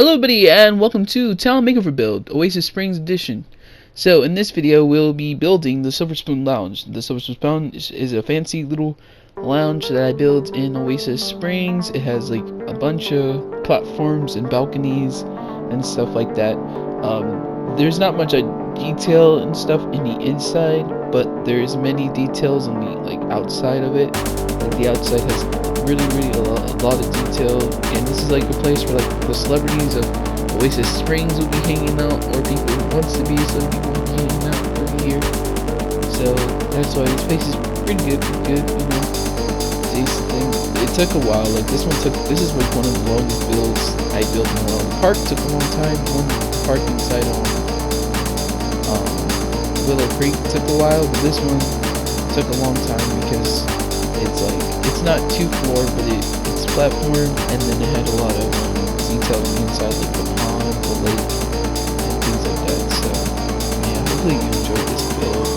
Hello everybody and welcome to Town Makeover Build, Oasis Springs Edition. So in this video we'll be building the Silver Spoon Lounge. The Silver Spoon Lounge is a fancy little lounge that I built in Oasis Springs. It has like a bunch of platforms and balconies and stuff like that. There's not much detail and stuff in the inside, but there's many details on the outside of it. Like the outside has really a lot of detail, and this is like a place where like the celebrities of Oasis Springs will be hanging out, or people who wants to be some people will be hanging out over here. So that's why this place is pretty good, you know. It took a while. Like this is like one of the longest builds I built in a while. The park took a long time. The park inside of Willow Creek took a while, but this one took a long time because it's not 2-floor, but it's platform, and then it had a lot of detail on the inside, like the pond, the lake, and things like that. So yeah, hopefully you enjoyed this build.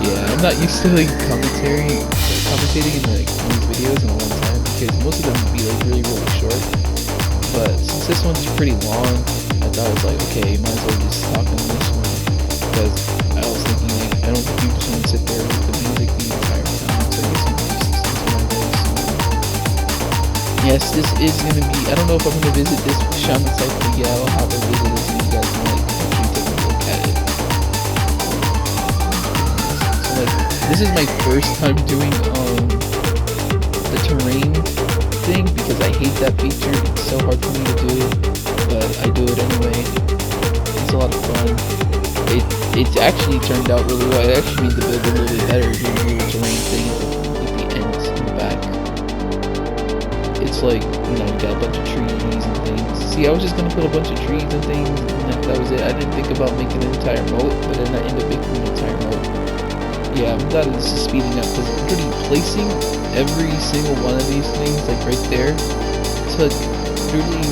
Yeah, I'm not used to like commentating in like these videos in a long time because most of them would be like really short. But since this one's pretty long, I thought it was like, okay, might as well just talk on this one, because I was thinking like I don't think you just want to sit there with the music the entire time. So I guess I'm just yes, this is gonna be. I don't know if I'm gonna visit this shaman site, but yeah, I'll have a visit it so you guys can like actually take a look at it. So like, this is my first time doing the terrain thing because I hate that feature. It's so hard for me to do, but I do it anyway. It's a lot of fun. It actually turned out really well. It actually made the build a little bit better doing the little terrain thing with the ends in the back. It's like, you know, you got a bunch of trees and things. See, I was just gonna put a bunch of trees and things, and that was it. I didn't think about making an entire moat, but then I ended up making an entire moat. Yeah, I'm glad this is speeding up because literally placing every single one of these things, like right there, took literally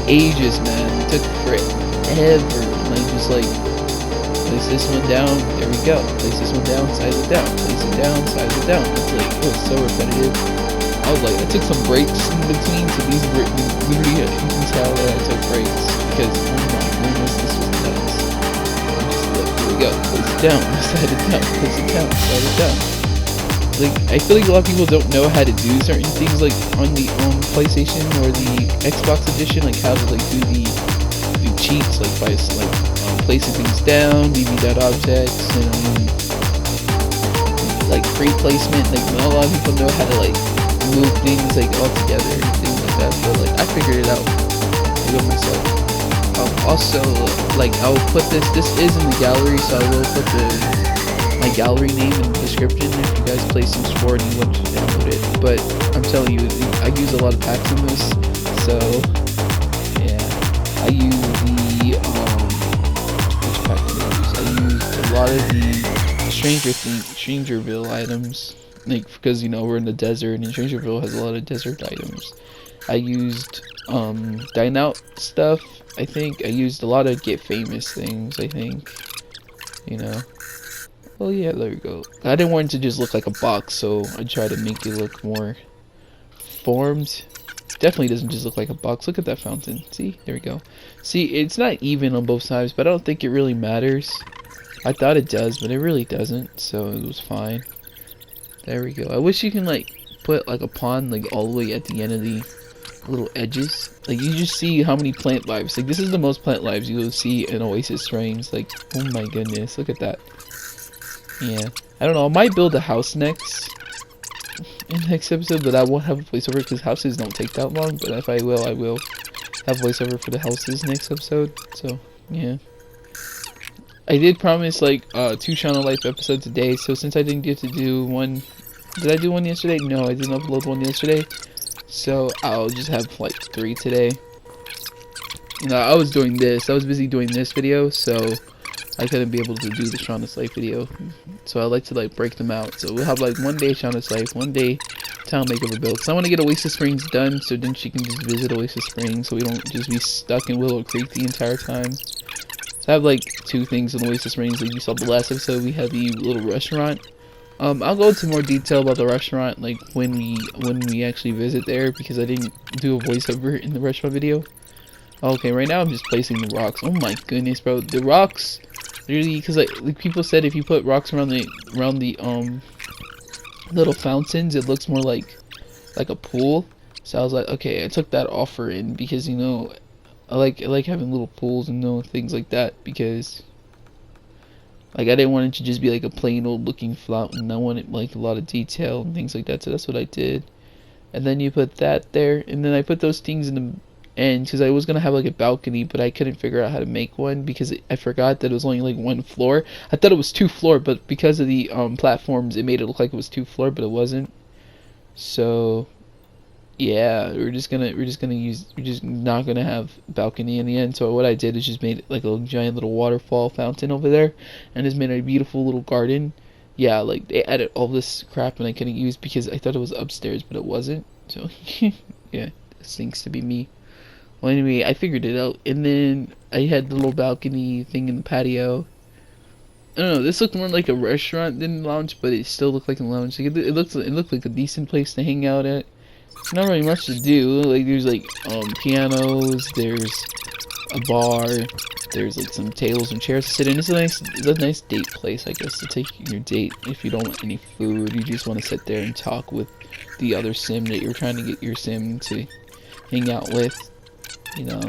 ages, man. It took forever. And I just like place this one down, there we go. Place this one down, size it down. Place it down, size it down. It's like, it was so repetitive. I was like, I took some breaks in between, so these were literally, you can tell that I took breaks because, oh my goodness, this was nuts. Just look, here we go, place it down, slide it down, place it down, slide it down. Like, I feel like a lot of people don't know how to do certain things, like on the PlayStation or the Xbox edition, like how to like do cheats, like by placing things down, BB objects, and like free placement. Like not a lot of people know how to like move things like all together and things like that, but like I figured it out. I do it myself. Also, like I'll put this is in the gallery, so I will put my gallery name in the description if you guys play Sims 4 and you want to download it. But I'm telling you, I use a lot of packs in this, so yeah. I use the which pack did I use? I used a lot of the Strangerville items. Like, because you know we're in the desert and Strangerville has a lot of desert items. I used dine out stuff. I think I used a lot of get famous things. I think, you know. Oh yeah, there we go. I didn't want it to just look like a box, so I tried to make it look more formed. Definitely doesn't just look like a box. Look at that fountain. See, there we go. See, it's not even on both sides, but I don't think it really matters. I thought it does, but it really doesn't, so it was fine. There we go. I wish you can like put like a pond like all the way at the end of the little edges. Like you just see how many plant lives. Like this is the most plant lives you will see in Oasis Springs. Like, oh my goodness, look at that. Yeah, I don't know. I might build a house next in the next episode, but I won't have a voiceover because houses don't take that long. But if I will have voiceover for the houses next episode. So yeah. I did promise like 2 Shaun of Life episodes a day, so since I didn't get to do one, did I do one yesterday? No, I didn't upload one yesterday, so I'll just have like 3 today. You know, I was busy doing this video, so I couldn't be able to do the Shaun of Life video, so I like to like break them out. So we'll have like one day Shaun of Life, one day Town Makeover build. So I want to get Oasis Springs done, so then she can just visit Oasis Springs, so we don't just be stuck in Willow Creek the entire time. I have like 2 things in Oasis Springs. Like you saw the last episode, we have the little restaurant. I'll go into more detail about the restaurant like when we actually visit there, because I didn't do a voiceover in the restaurant video. Okay, right now I'm just placing the rocks. Oh my goodness, bro. The rocks, literally, because like people said, if you put rocks around the little fountains, it looks more like a pool. So I was like, okay, I took that offer in because you know, I like having little pools and things like that because like I didn't want it to just be like a plain old looking fountain. I wanted like a lot of detail and things like that. So that's what I did. And then you put that there, and then I put those things in the end because I was gonna have like a balcony, but I couldn't figure out how to make one because I forgot that it was only like one floor. I thought it was two floor, but because of the platforms, it made it look like it was two floor, but it wasn't. So yeah, we're just not gonna have balcony in the end. So what I did is just made like a giant little waterfall fountain over there, and just made a beautiful little garden. Yeah, like they added all this crap and I couldn't use because I thought it was upstairs, but it wasn't. So yeah, this seems to be me. Well, anyway, I figured it out, and then I had the little balcony thing in the patio. I don't know. This looked more like a restaurant than a lounge, but it still looked like a lounge. Like it looked like a decent place to hang out at. Not really much to do. Like there's like pianos, there's a bar, there's like some tables and chairs to sit in. It's a nice date place, I guess, to take your date if you don't want any food. You just want to sit there and talk with the other sim that you're trying to get your sim to hang out with. You know,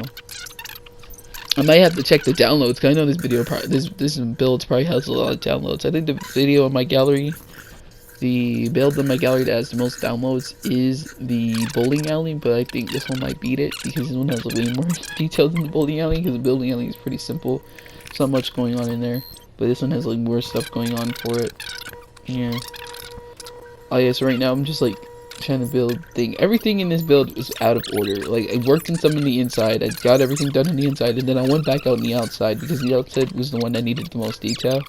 I might have to check the downloads because I know this build probably has a lot of downloads. I think the video on my gallery. The build in my gallery that has the most downloads is the bowling alley, but I think this one might beat it because this one has way more detail than the bowling alley because the bowling alley is pretty simple. There's not much going on in there, but this one has like more stuff going on for it. Yeah. Oh yeah, so right now I'm just like trying to build everything in this build is out of order. Like I worked on some in the inside, I got everything done on the inside, and then I went back out on the outside because the outside was the one that needed the most detail.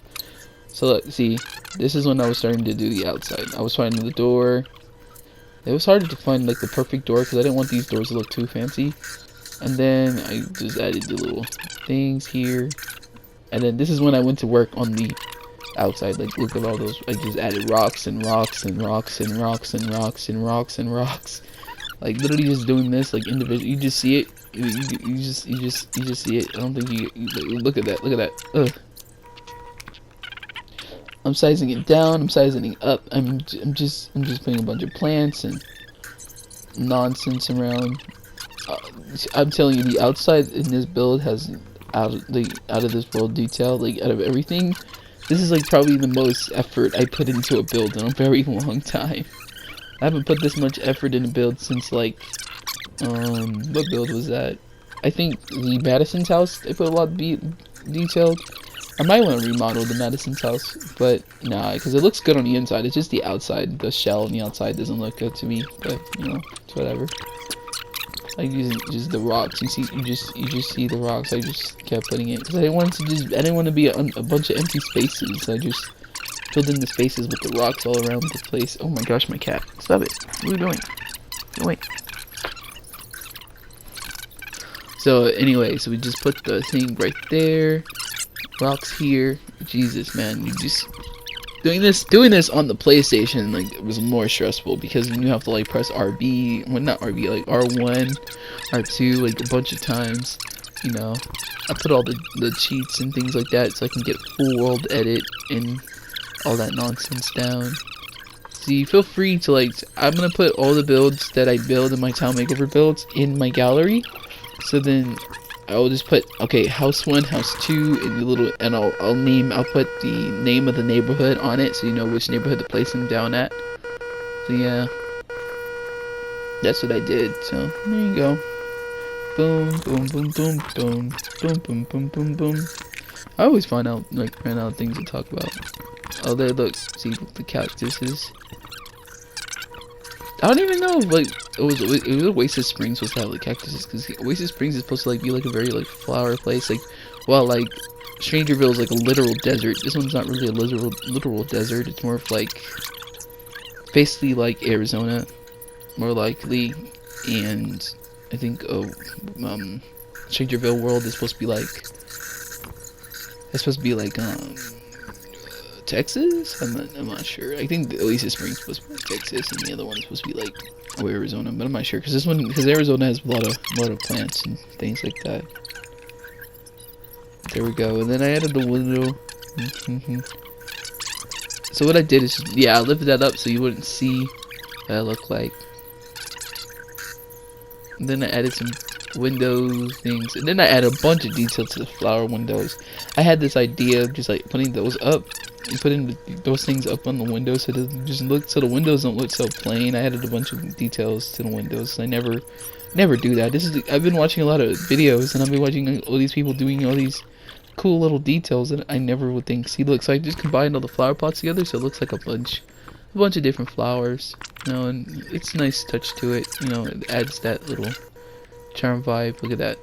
So look, see, this is when I was starting to do the outside. I was finding the door. It was harder to find like the perfect door because I didn't want these doors to look too fancy. And then I just added the little things here. And then this is when I went to work on the outside. Like look at all those. I just added rocks and rocks and rocks and rocks and rocks and rocks and rocks. Like literally just doing this like individually. You just see it. You just see it. I don't think you look at that. Look at that. Ugh. I'm sizing it down, I'm sizing it up, I'm just putting a bunch of plants and nonsense around. I'm telling you, the outside in this build has out of this world detail, like out of everything. This is like probably the most effort I put into a build in a very long time. I haven't put this much effort in a build since like, what build was that? I think the Madison's house, I put a lot of detailed. I might want to remodel the Madison's house, but nah, because it looks good on the inside. It's just the outside, the shell on the outside doesn't look good to me. But you know, it's whatever. Like using just the rocks. You just see the rocks. I just kept putting it because I didn't want to be a bunch of empty spaces. So I just filled in the spaces with the rocks all around the place. Oh my gosh, my cat! Stop it! What are you doing? Wait. So anyway, so we just put the thing right there. Rocks here. Jesus, man, you just doing this on the PlayStation like it was more stressful because you have to like press RB, well not RB, like R1, R2 like a bunch of times. You know, I put all the cheats and things like that so I can get full world edit and all that nonsense down. See, feel free to like. I'm gonna put all the builds that I build in my town makeover builds in my gallery. So then I'll just put, okay, house 1, house 2, and the little, and I'll put the name of the neighborhood on it so you know which neighborhood to place them down at. So yeah, that's what I did. So there you go. Boom, boom, boom, boom, boom, boom, boom, boom, boom, boom. I always ran out things to talk about. Oh, there, look, see the cactuses. I don't even know if, like, it was Oasis Springs supposed to have like cactuses, because Oasis Springs is supposed to like be like a very like flower place, like, well, like Strangerville is like a literal desert. This one's not really a literal desert. It's more of like basically like Arizona, more likely, and I think Strangerville world is supposed to be like Texas? I'm not sure. I think the Oasis Springs is supposed to be like Texas, and the other one is supposed to be like or Arizona, but I'm not sure because Arizona has a lot of plants and things like that. There we go, and then I added the window. So what I did is, I lifted that up so you wouldn't see what I look like. And then I added some window things, and then I added a bunch of detail to the flower windows. I had this idea of just like putting those up, and putting those things up on the windows so that just look, so the windows don't look so plain. I added a bunch of details to the windows. I never do that. I've been watching a lot of videos, and I've been watching all these people doing all these cool little details that I never would think. See, look, so I just combined all the flower pots together, so it looks like a bunch of different flowers, you know, and it's a nice touch to it, you know. It adds that little charm vibe. Look at that.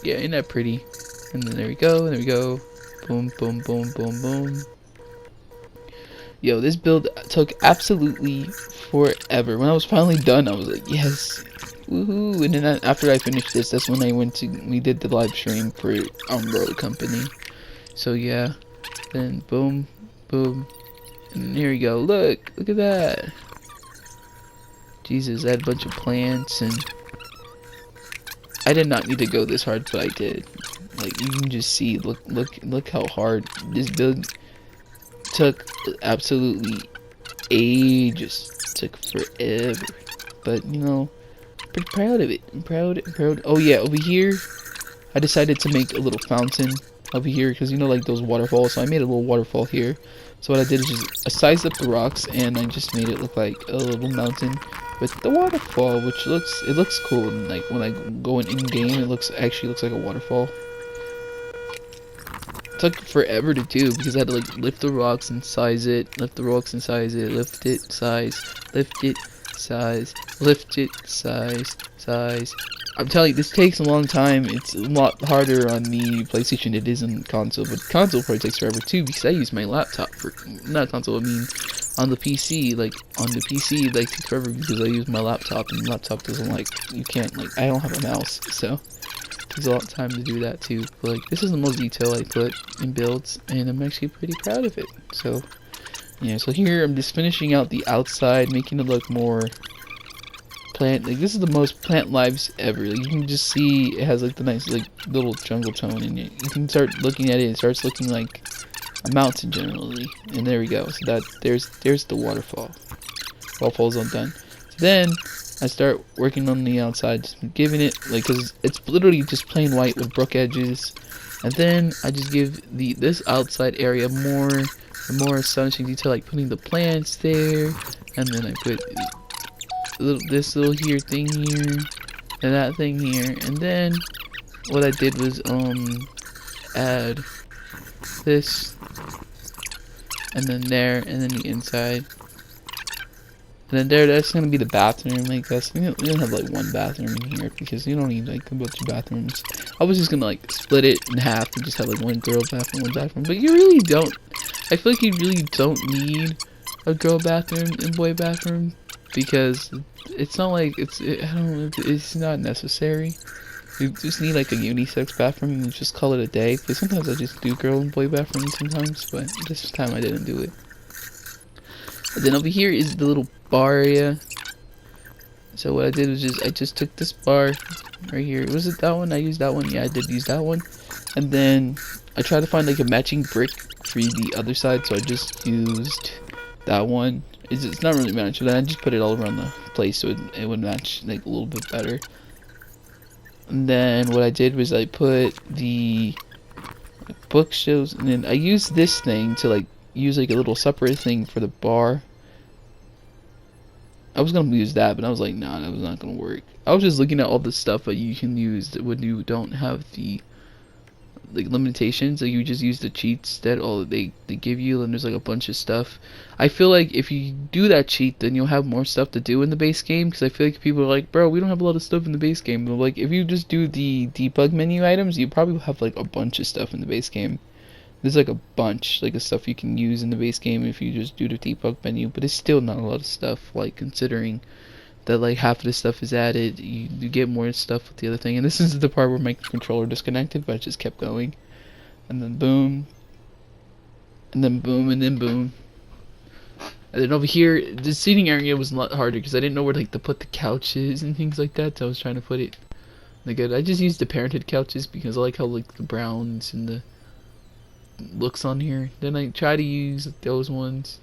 Yeah, ain't that pretty? And then there we go, boom, boom, boom, boom, boom. Yo, this build took absolutely forever. When I was finally done, I was like, yes, woohoo! And then after I finished this, that's when we did the live stream for Umbrella Company. So yeah, then boom, boom, and here we go. Look at that. Jesus, I had a bunch of plants, and I did not need to go this hard, but I did. Like, you can just see, look how hard this build took. Absolutely ages. Took forever, but you know, pretty proud of it. I'm proud. Oh yeah, over here I decided to make a little fountain over here because, you know, like those waterfalls. So I made a little waterfall here. So what I did is just I sized up the rocks and I just made it look like a little mountain with the waterfall, which looks cool. And like when I go in game, it actually looks like a waterfall. It took forever to do because I had to like lift the rocks and size it, lift the rocks and size it, lift it, size, lift it, size, lift it, size. I'm telling you, this takes a long time. It's a lot harder on the PlayStation than it is on console, but console probably takes forever too because I use my laptop for, not console, I mean on the PC. Like on the PC, it like takes forever because I use my laptop, and the laptop doesn't like, you can't, like, I don't have a mouse, so it takes a lot of time to do that too. But like, this is the most detail I put in builds, and I'm actually pretty proud of it. So yeah, so here I'm just finishing out the outside, making it look more plant. Like, this is the most plant lives ever. Like, you can just see it has like the nice like little jungle tone in it. You can start looking at it, it starts looking like a mountain generally. And there we go. So there's the waterfall. Waterfall's all done. So then I start working on the outside, just giving it like, cause it's literally just plain white with brook edges. And then I just give this outside area more astonishing detail, like putting the plants there, and then I put this little thing here, and that thing here, and then what I did was add this, and then there, and then the inside, and then that's gonna be the bathroom. Like, we don't have like one bathroom in here because you don't need like a bunch of bathrooms. I was just gonna like split it in half and just have like one girl bathroom, one bathroom, but you really don't. I feel like you really don't need a girl bathroom and boy bathroom because it's not like it's not necessary. You just need like a unisex bathroom and just call it a day. But sometimes I just do girl and boy bathrooms sometimes, but this time I didn't do it. And then over here is the little bar area. So what I did was I just took this bar right here. Was it that one? I used that one. Yeah, I did use that one. And then I tried to find like a matching brick for the other side, so I just used that one. It's not really matched, but then I just put it all around the place so it would match like a little bit better. And then what I did was I put the bookshelves, and then I used this thing to like use like a little separate thing for the bar. I was gonna use that, but I was like, nah, that was not gonna work. I was just looking at all the stuff that you can use when you don't have the like limitations. Like, you just use the cheats that they give you, and there's like a bunch of stuff. I feel like if you do that cheat, then you'll have more stuff to do in the base game, because I feel like people are like, bro, we don't have a lot of stuff in the base game. But like, if you just do the debug menu items, you probably have like a bunch of stuff in the base game. There's like a bunch like of stuff you can use in the base game if you just do the debug menu, but it's still not a lot of stuff, like considering that like half of the stuff is added. You get more stuff with the other thing. And this is the part where my controller disconnected, but I just kept going. And then boom. And then boom, and then boom. And then over here, the seating area was a lot harder because I didn't know where like to put the couches and things like that. So I was trying to put it like I just used the Parenthood couches because I like how like the browns and the looks on here. Then I try to use those ones.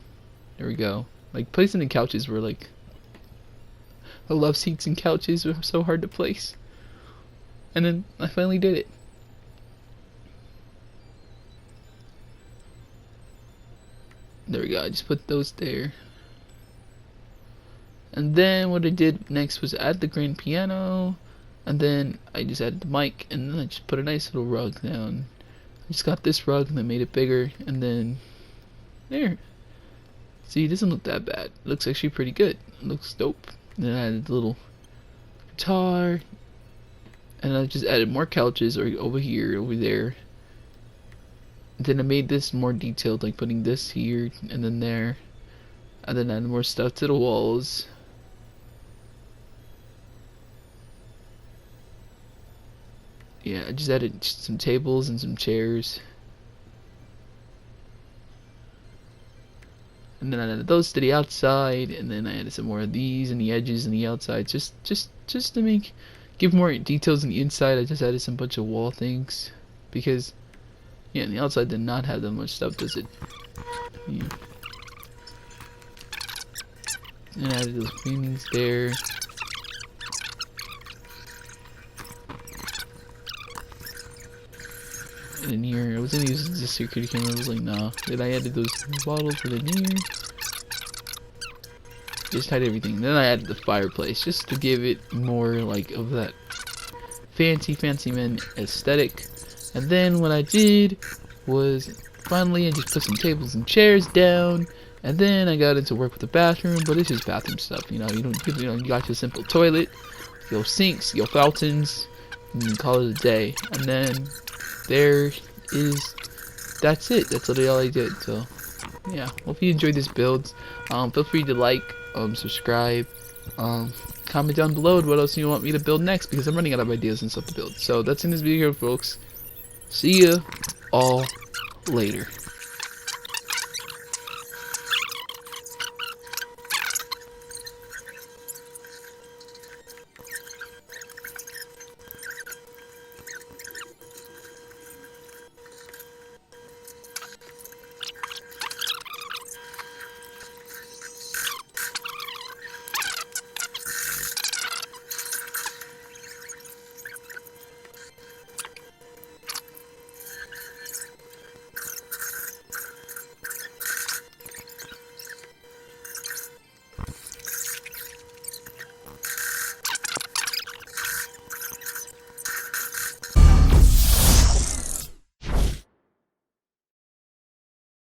There we go. Like placing the couches were like, I love seats and couches were so hard to place. And then I finally did it. There we go. I just put those there. And then what I did next was add the grand piano. And then I just added the mic. And then I just put a nice little rug down. I just got this rug and I made it bigger. And then there. See, it doesn't look that bad. It looks actually pretty good. It looks dope. And then I added the little guitar. And I just added more couches over here, over there. Then I made this more detailed, like putting this here and then there. And then added more stuff to the walls. Yeah, I just added some tables and some chairs. And then I added those to the outside, and then I added some more of these and the edges and the outside, just to give more details on the inside. I just added some bunch of wall things because, yeah, the outside did not have that much stuff, does it? Yeah. And I added those paintings there. And in here, I was gonna use the security camera. I was like, nah. Then I added those bottles within here. Just hide everything. Then I added the fireplace just to give it more like of that fancy man aesthetic. And then what I did was finally I just put some tables and chairs down. And then I got into work with the bathroom, but it's just bathroom stuff. You know, you got your simple toilet, your sinks, your fountains, and you call it a day. And then that's it. That's literally all I did. So yeah, hope you enjoyed this build. Feel free to like, subscribe, comment down below what else you want me to build next, because I'm running out of ideas and stuff to build. So that's in this video, folks. See ya all later.